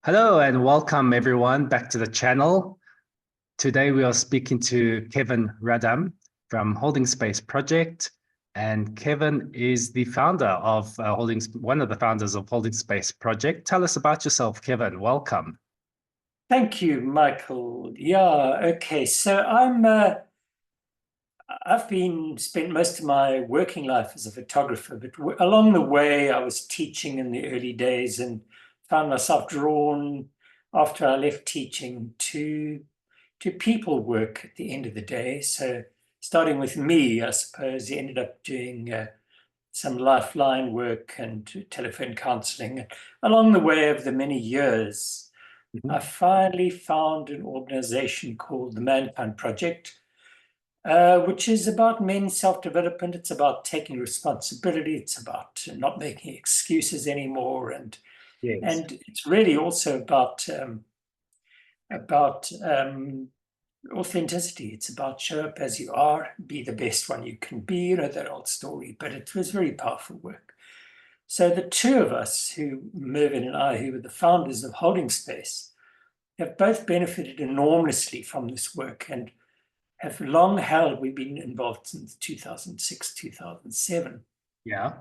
Hello and welcome everyone back to the channel. Today we are speaking to Kevin Rudham from Holding Space Project, and Kevin is the founder of one of the founders of Holding Space Project. Tell us about yourself, Kevin. Welcome. Thank you, Michael. Okay. So I've spent most of my working life as a photographer, but along the way, I was teaching in the early days and found myself drawn after I left teaching to people work at the end of the day. So starting with me, I suppose, ended up doing some lifeline work and telephone counseling. Along the way of the many years, I finally found an organization called the Mankind Project, which is about men's self-development. It's about taking responsibility. It's about not making excuses anymore, and Yes. it's really also about authenticity. It's about show up as you are, be the best one you can be. You know that old story, but it was very powerful work. So the two of us, Mervyn and I, who were the founders of Holding Space, have both benefited enormously from this work and have long held. We've been involved since 2006, 2007. Yeah.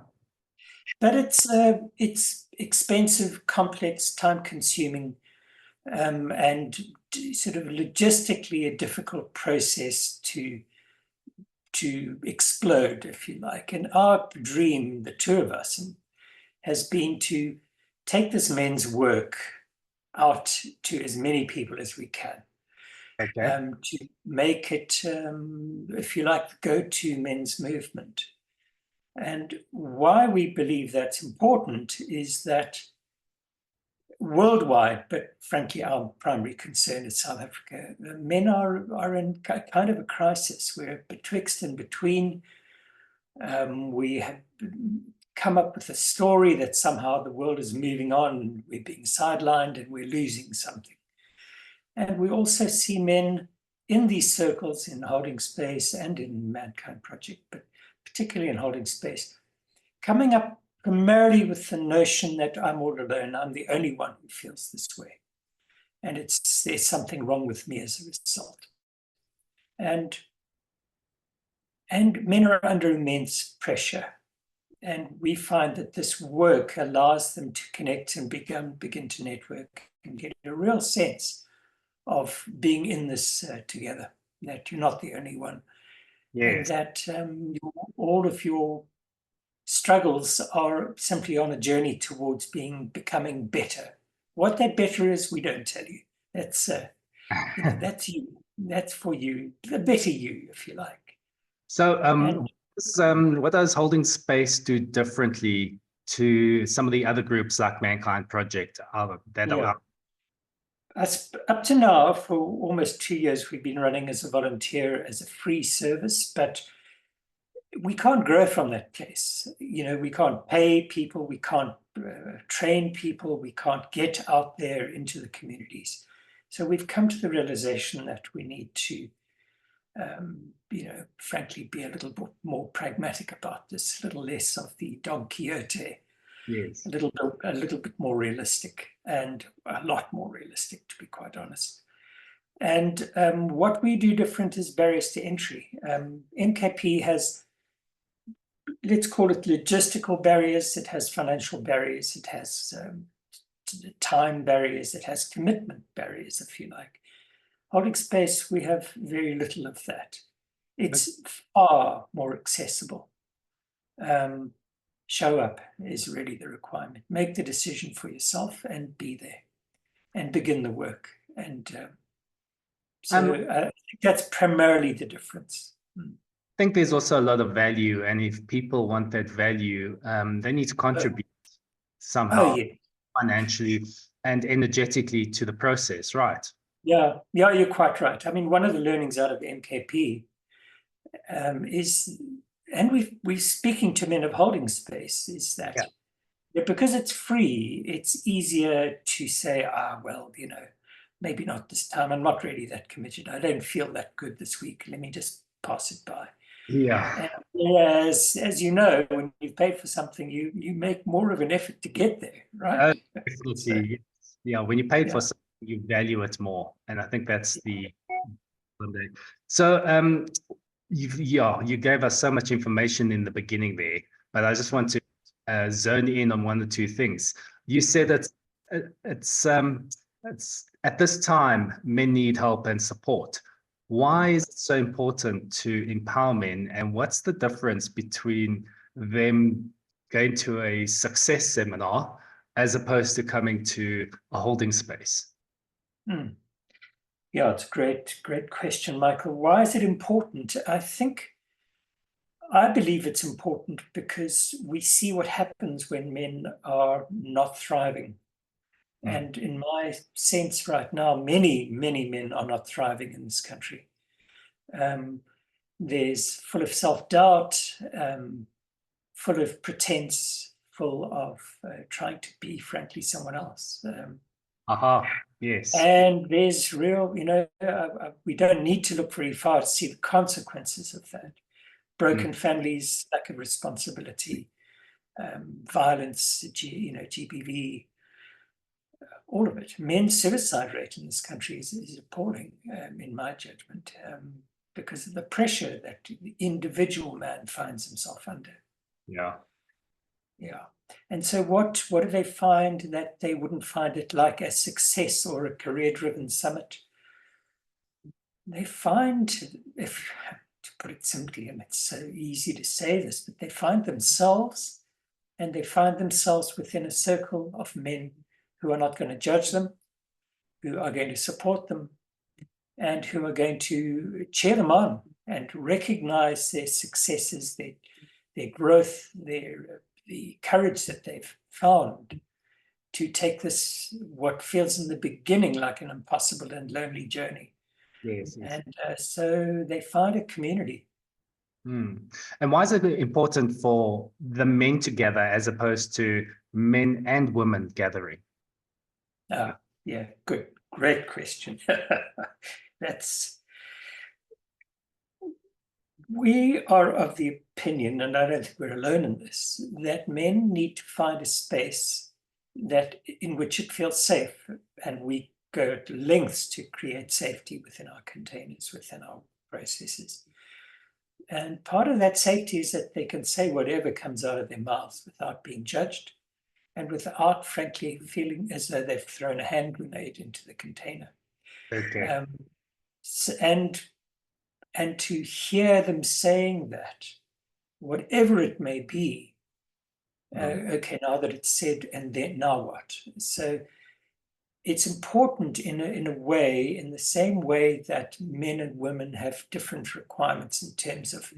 But it's expensive, complex, time-consuming, and sort of logistically a difficult process to explode, if you like. And our dream, the two of us, has been to take this men's work out to as many people as we can. Okay. To make it, if you like, the go-to men's movement. And why we believe that's important is that worldwide, but frankly, our primary concern is South Africa, men are in kind of a crisis. We're betwixt and between. We have come up with a story that somehow the world is moving on, we're being sidelined and we're losing something. And we also see men in these circles in Holding Space and in Mankind Project, but particularly in Holding Space, coming up primarily with the notion that I'm all alone, I'm the only one who feels this way. And there's something wrong with me as a result. And men are under immense pressure. And we find that this work allows them to connect and begin to network and get a real sense of being in this together, that you're not the only one. Yes. And that all of your struggles are simply on a journey towards becoming better. What that better is, we don't tell you. That's that's you. That's for you, the better you, if you like. So, And what does Holding Space do differently to some of the other groups like Mankind Project that yeah, are? up to now, for almost 2 years, we've been running as a volunteer, as a free service, but we can't grow from that place. You know, we can't pay people, we can't train people, we can't get out there into the communities. So we've come to the realization that we need to, frankly, be a little bit more pragmatic about this, a little less of the Don Quixote, Yes. a little bit more realistic, and a lot more realistic, to be quite honest. And what we do different is barriers to entry. MKP has, let's call it, logistical barriers. It has financial barriers. It has time barriers. It has commitment barriers, if you like. Holding Space, we have very little of that. It's far more accessible. Show up is really the requirement. Make the decision for yourself and be there and begin the work. And so I think that's primarily the difference. I think there's also a lot of value, and if people want that value, they need to contribute somehow Yeah. financially and energetically to the process, right? Yeah, you're quite right. I mean, one of the learnings out of MKP is, and we're speaking to men of Holding Space, is that because it's free, it's easier to say, well, maybe not this time. I'm not really that committed. I don't feel that good this week. Let me just pass it by. Yeah. And whereas, as you know, when you've paid for something, you make more of an effort to get there, right? Definitely. Yeah, when you paid for Yeah. something, you value it more. And I think that's the Sunday. So you gave us so much information in the beginning there, but I just want to zone in on one or two things. You said that it's at this time men need help and support. Why is it so important to empower men, and what's the difference between them going to a success seminar as opposed to coming to a holding space? Hmm. Yeah, it's a great question, Michael. Why is it important? I believe it's important because we see what happens when men are not thriving. And in my sense right now, many men are not thriving in this country. There's full of self-doubt, full of pretense, full of trying to be, frankly, someone else. Aha, yes. And there's real, we don't need to look very far to see the consequences of that. Broken families, lack of responsibility, violence, GBV, all of it. Men's suicide rate in this country is appalling, in my judgment, because of the pressure that the individual man finds himself under. Yeah. Yeah. And so what do they find that they wouldn't find it like a success or a career-driven summit? They find, if to put it simply, and it's so easy to say this, but they find themselves, and they find themselves within a circle of men who are not going to judge them, who are going to support them, and who are going to cheer them on and recognize their successes, their growth, the courage that they've found to take this, what feels in the beginning like an impossible and lonely journey. Yes. And so they find a community. And why is it important for the men to gather as opposed to men and women gathering? Yeah, good, great question. We are of the opinion, and I don't think we're alone in this, that men need to find a space in which it feels safe, and we go to lengths to create safety within our containers, within our processes. And part of that safety is that they can say whatever comes out of their mouths without being judged and without, frankly, feeling as though they've thrown a hand grenade into the container. Okay. And to hear them saying that, whatever it may be, okay, now that it's said, and then now what? So it's important in a way, in the same way that men and women have different requirements in terms of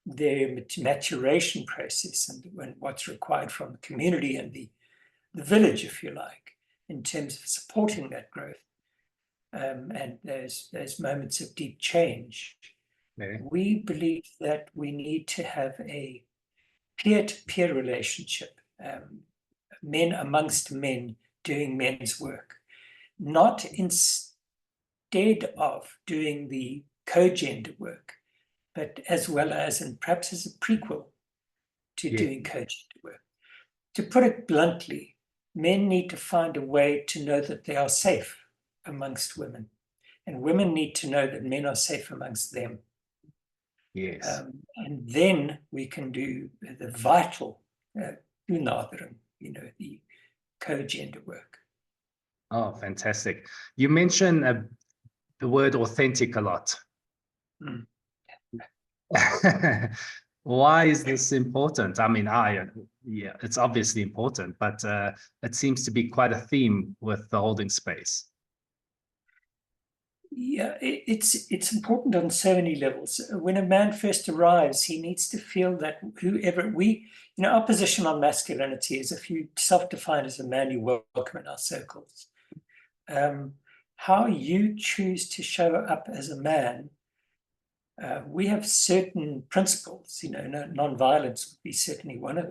their maturation process and what's required from the community and the village, if you like, in terms of supporting that growth. And there's moments of deep change. Okay. We believe that we need to have a peer-to-peer relationship, men amongst men doing men's work, not instead of doing the co-gender work, but as well as, and perhaps as a prequel to doing co-gender work. To put it bluntly, men need to find a way to know that they are safe amongst women, and women need to know that men are safe amongst them. Yes. And then we can do the vital, the co-gender work. Oh, fantastic. You mentioned the word authentic a lot. Why is this important? I mean, yeah, it's obviously important, but it seems to be quite a theme with the holding space. Yeah, it's important on so many levels. When a man first arrives, he needs to feel that our position on masculinity is, if you self-define as a man, you're welcome in our circles. How you choose to show up as a man, we have certain principles, non-violence would be certainly one of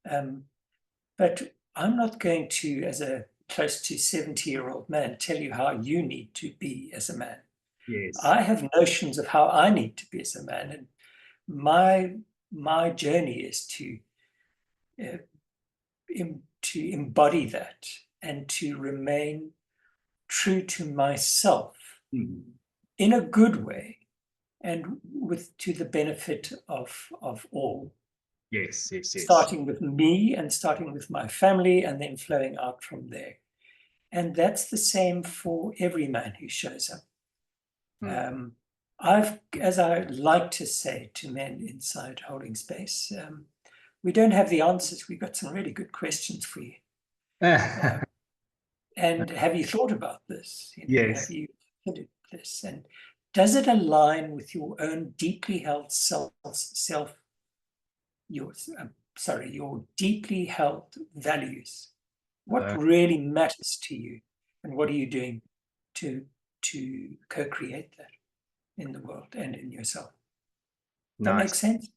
them. But I'm not going to, as a close to 70-year-old man, tell you how you need to be as a man. Yes. I have notions of how I need to be as a man, and my journey is to embody that and to remain true to myself Mm. in a good way and to the benefit of all. Yes, yes, yes. Starting with me and starting with my family and then flowing out from there. And that's the same for every man who shows up. Mm. As I like to say to men inside Holding Space, we don't have the answers. We've got some really good questions for you. And have you thought about this? Yes. Have you considered this? And does it align with your own deeply held your deeply held values? What really matters to you, and what are you doing to co-create that in the world and in yourself? That Nice. makes sense?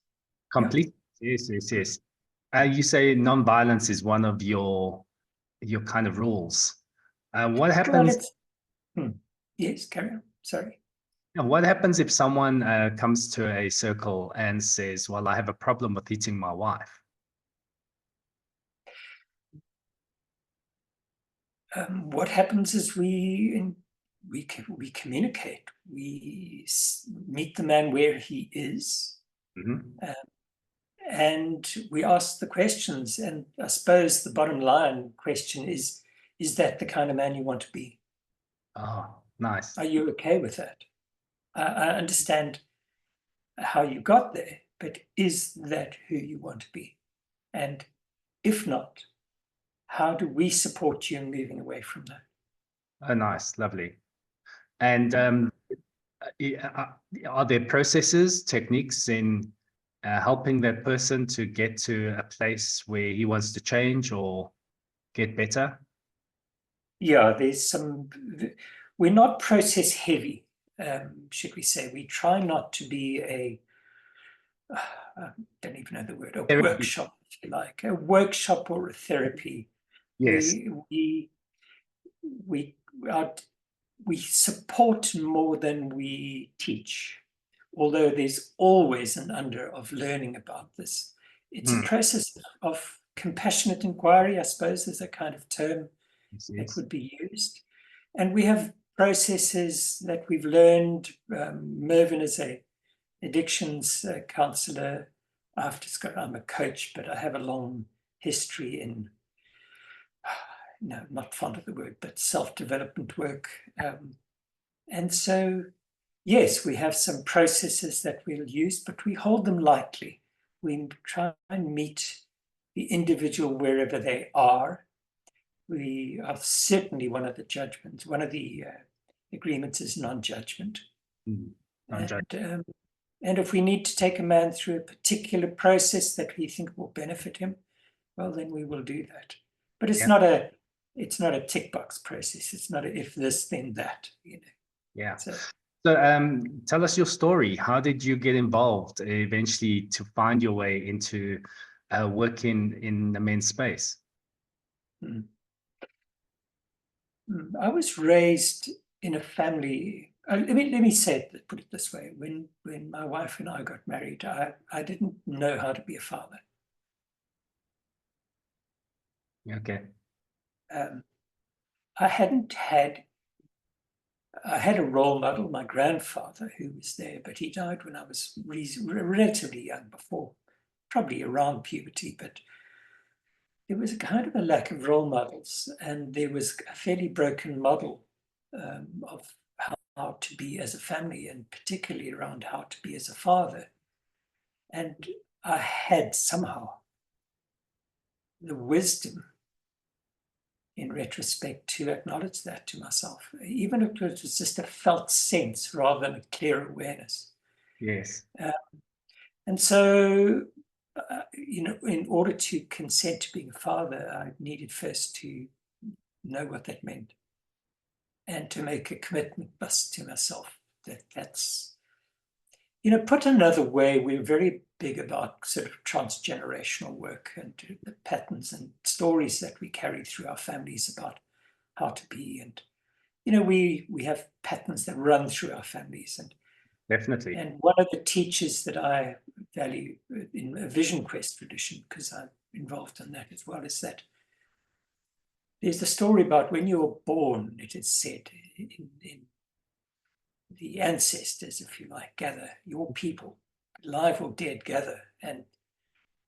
Complete. Yes, yes, yes. You say non-violence is one of your kind of rules. What happens? Yes, carry on. Sorry. What happens if someone comes to a circle and says, "Well, I have a problem with hitting my wife"? What happens is we communicate. We meet the man where he is, Mm-hmm. and we ask the questions. And I suppose the bottom line question is that the kind of man you want to be? Oh, nice. Are you okay with that? I understand how you got there, but is that who you want to be? And if not, how do we support you in moving away from that? Oh, nice, lovely. And are there processes, techniques in helping that person to get to a place where he wants to change or get better? Yeah, we're not process heavy, should we say. We try not to be I don't even know the word, a Therapy. workshop, if you like, a workshop or a therapy. Yes. We support more than we teach, although there's always an under of learning about this. It's a process of compassionate inquiry, I suppose, is a kind of term that would be used. And we have processes that we've learned. Mervyn is a addictions counselor. I'm a coach, but I have a long history in, no, not fond of the word, but self-development work. And so, yes, we have some processes that we'll use, but we hold them lightly. We try and meet the individual wherever they are. We are certainly one of the agreements is non-judgment. And if we need to take a man through a particular process that we think will benefit him, well, then we will do that. But it's not a tick box process. It's not a if this, then that, Yeah. So tell us your story. How did you get involved eventually to find your way into working in the men's space? I was raised in a family. Let me put it this way: when my wife and I got married, I didn't know how to be a father. Okay. I had a role model, my grandfather, who was there, but he died when I was relatively young, probably around puberty. But there was a kind of a lack of role models, and there was a fairly broken model of how to be as a family, and particularly around how to be as a father. And I had somehow the wisdom, in retrospect, to acknowledge that to myself, even if it was just a felt sense rather than a clear awareness. Yes. And so, in order to consent to being a father, I needed first to know what that meant and to make a commitment to myself that's, put another way, we're very big about sort of transgenerational work and the patterns and stories that we carry through our families about how to be. And, we have patterns that run through our families. And definitely. And one of the teachers that I value in a Vision Quest tradition, because I'm involved in that as well, is that there's the story about when you were born, it is said, in the ancestors, if you like, gather, your people, live or dead, gather, and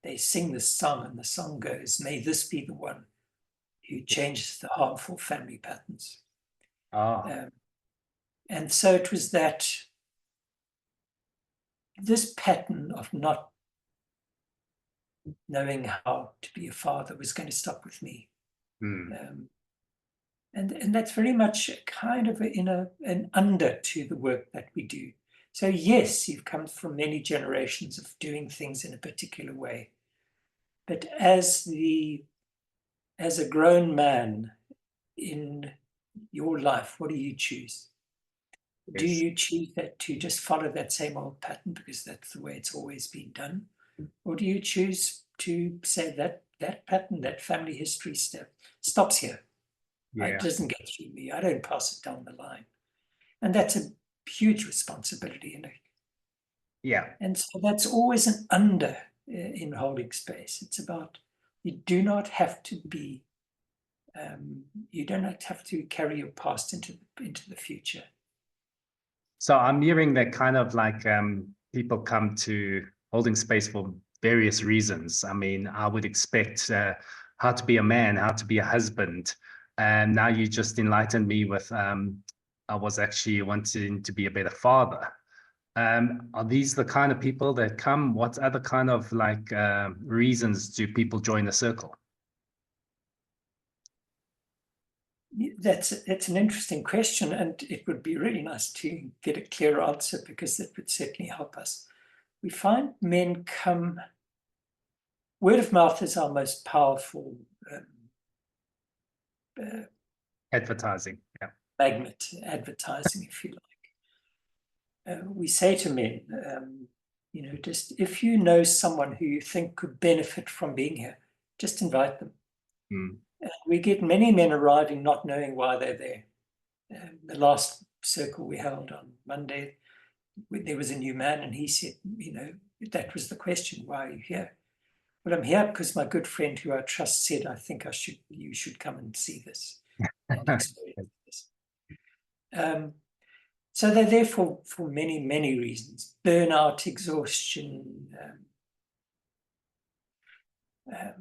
they sing this song, and the song goes, may this be the one who changes the harmful family patterns. Oh, And so it was that this pattern of not knowing how to be a father was going to stop with me. And that's very much kind of an under to the work that we do. So yes, you've come from many generations of doing things in a particular way. But as a grown man in your life, what do you choose? yes. Do you choose that to just follow that same old pattern because that's the way it's always been done? Or do you choose to say that pattern, that family history step stops here? Yeah. It doesn't get through me. I don't pass it down the line. And that's a huge responsibility. Yeah. And so that's always an under in holding space. It's about, you do not have to be, you don't have to carry your past into the future. So I'm hearing that kind of like people come to holding space for various reasons. I mean, I would expect how to be a man, how to be a husband. And now you just enlightened me with I was actually wanting to be a better father. Are these the kind of people that come? What other kind of like reasons do people join the circle? That's an interesting question, and it would be really nice to get a clear answer because that would certainly help us. We find men come, word of mouth is our most powerful Advertising, yeah. magnet, advertising, if you like. We say to men, just if you know someone who you think could benefit from being here, just invite them. We get many men arriving not knowing why they're there. The last circle we held on Monday, there was a new man, and he said, that was the question, why are you here? Well, I'm here because my good friend who I trust said, I think you should come and see this and experience this. So they're there for many, many reasons: burnout, exhaustion, end of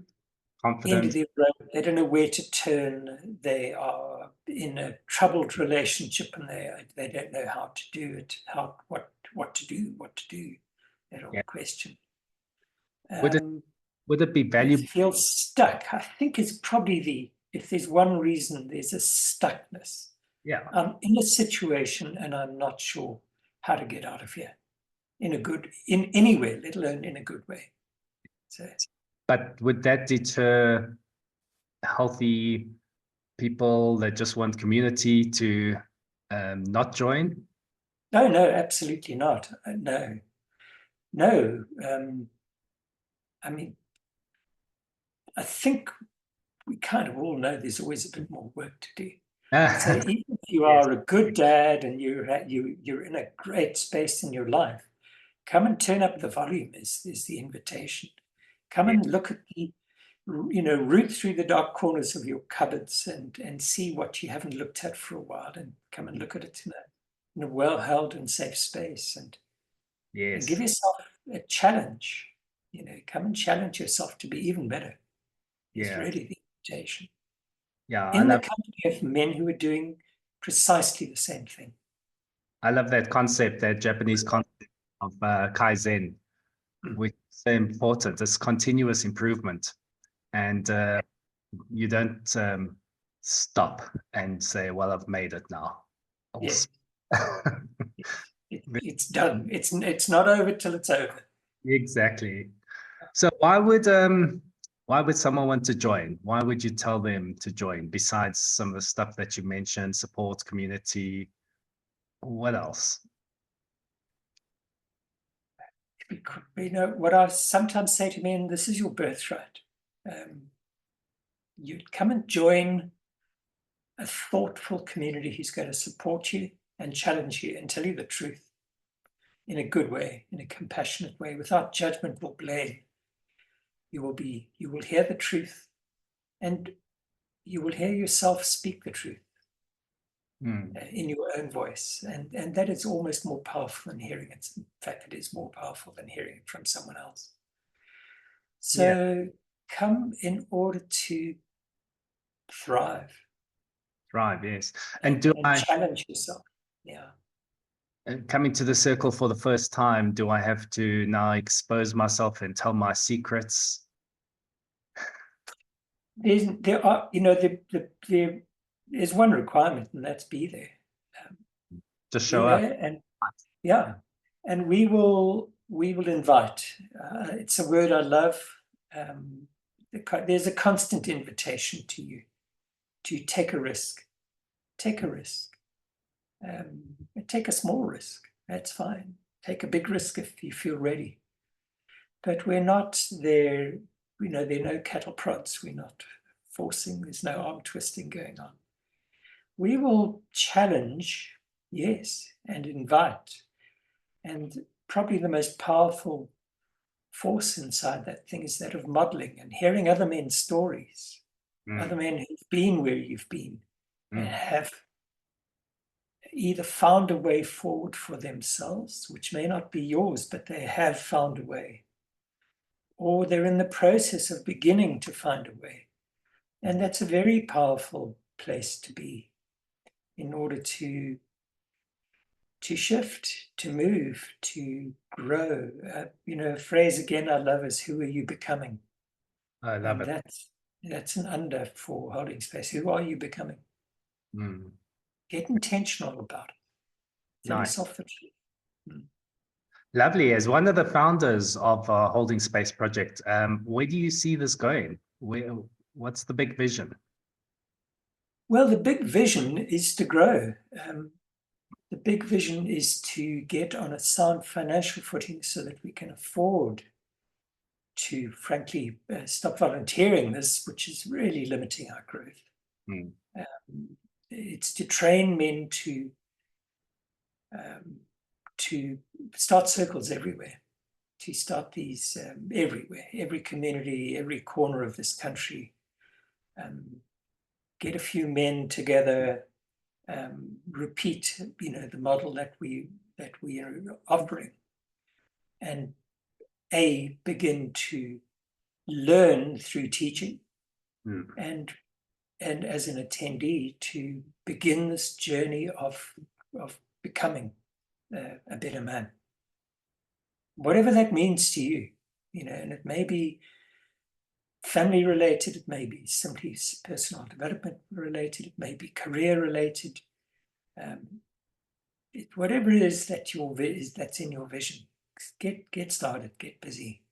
Confidence. their road. They don't know where to turn. They are in a troubled relationship, and they don't know how to do it. What to do? That old question. Would it be They valuable? feel stuck. I think it's probably if there's one reason, there's a stuckness. Yeah. I'm in a situation and I'm not sure how to get out of here in anywhere, let alone in a good way. So, but would that deter healthy people that just want community to not join? no, absolutely not. No. I mean, I think we kind of all know there's always a bit more work to do. So even if you are a good dad and you're in a great space in your life, come and turn up the volume is the invitation. Come and look at root through the dark corners of your cupboards and see what you haven't looked at for a while, and come and look at it in a well-held and safe space, and give yourself a challenge. Come and challenge yourself to be even better. Is really the invitation. Yeah, In the company of men who are doing precisely the same thing. I love that concept, that Japanese concept of Kaizen, which is so important. It's continuous improvement. And you don't stop and say, well, I've made it now. Yes. It's done. It's not over till it's over. Exactly. So why would someone want to join? Why would you tell them to join, besides some of the stuff that you mentioned, support, community? What else? What I sometimes say to men, this is your birthright. You'd come and join a thoughtful community who's going to support you and challenge you and tell you the truth in a good way, in a compassionate way, without judgment or blame. You will hear the truth. And you will hear yourself speak the truth Mm. in your own voice. And that is almost more powerful than hearing it. In fact, it is more powerful than hearing it from someone else. Yeah. So come in order to thrive Right. Yes. And do and I, challenge yourself. Yeah. coming to the circle for the first time, do I have to now expose myself and tell my secrets? There are, there's one requirement, and that's be there. Just Be show up. there, and yeah, and we will invite. It's a word I love. There's a constant invitation to you to take a risk. Take a risk. Take a small risk. That's fine. Take a big risk if you feel ready. But we're not there. There are no cattle prods. We're not forcing. There's no arm twisting going on. We will challenge, yes, and invite. And probably the most powerful force inside that thing is that of modeling and hearing other men's stories, other men who've been where you've been and have either found a way forward for themselves, which may not be yours, but they have found a way, or they're in the process of beginning to find a way. And that's a very powerful place to be in order to shift, to move, to grow. A phrase again I love is, who are you becoming? I love And it. that's an under for holding space. Who are you becoming? Mm. Get intentional about it. Tell Nice. yourself the truth. Lovely. As one of the founders of Holding Space Project, where do you see this going? What's the big vision? Well, the big vision is to grow. The big vision is to get on a sound financial footing so that we can afford to, frankly, stop volunteering this, which is really limiting our growth. Mm. It's to train men to start circles everywhere, to start these everywhere, every community, every corner of this country. Get a few men together, repeat, the model that we are offering, and begin to learn through teaching, and as an attendee to begin this journey of becoming a better man, whatever that means to you, and it may be family related, it may be simply personal development related, it may be career related, whatever it is that's in your vision. Get started, get busy.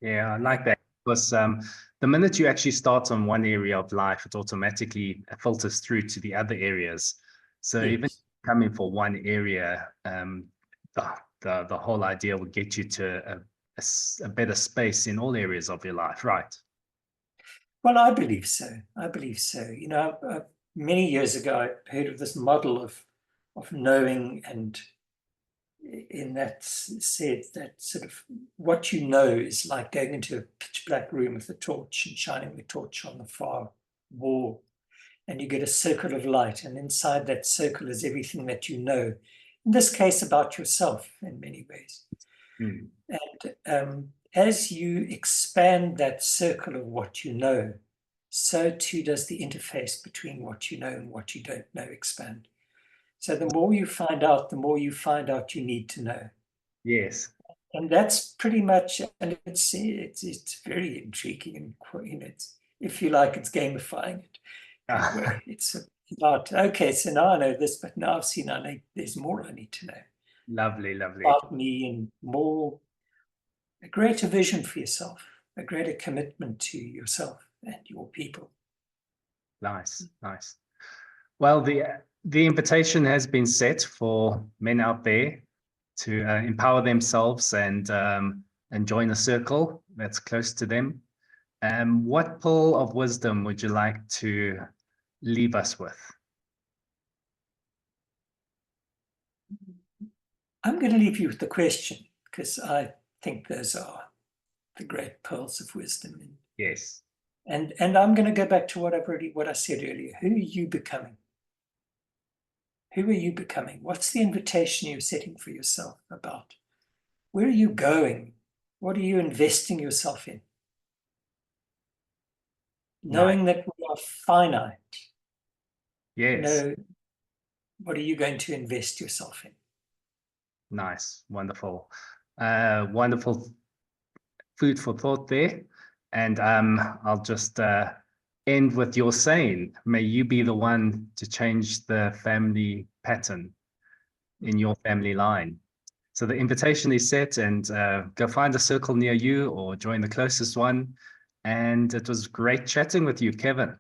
Yeah, I like that. Because the minute you actually start on one area of life, it automatically filters through to the other areas. So Yes. even coming for one area, the whole idea will get you to a better space in all areas of your life, right? Well, I believe so. Many years ago, I heard of this model of knowing, and in that said that sort of what you know is like going into a pitch black room with a torch and shining the torch on the far wall, and you get a circle of light, and inside that circle is everything that you know, in this case about yourself in many ways. Mm. And as you expand that circle of what you know, so too does the interface between what you know and what you don't know expand. So the more you find out, the more you find out you need to know. Yes. And that's pretty much, and it's very intriguing, and it's, if you like, it's gamifying it in a way. It's about, okay, so now I know this, but now I've seen there's more I need to know Lovely, lovely. about me, and more, a greater vision for yourself, a greater commitment to yourself and your people. Nice, nice. Well, the invitation has been set for men out there to empower themselves and join a circle that's close to them. What pearl of wisdom would you like to leave us with? I'm going to leave you with the question, because I think those are the great pearls of wisdom. Yes. And I'm going to go back to what I said earlier. Who are you becoming? Who are you becoming? What's the invitation you're setting for yourself about? Where are you going? What are you investing yourself in? Knowing that we are finite. Yes. Know, what are you going to invest yourself in? Nice. Wonderful. Wonderful food for thought there. And I'll just end with your saying, may you be the one to change the family pattern in your family line. So the invitation is set, and go find a circle near you or join the closest one. And it was great chatting with you, Kevin.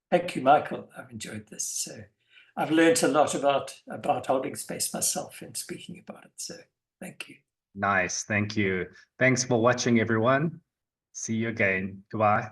Thank you, Michael. I've enjoyed this. So I've learned a lot about holding space myself and speaking about it. So thank you. Nice. Thank you. Thanks for watching, everyone. See you again. Goodbye.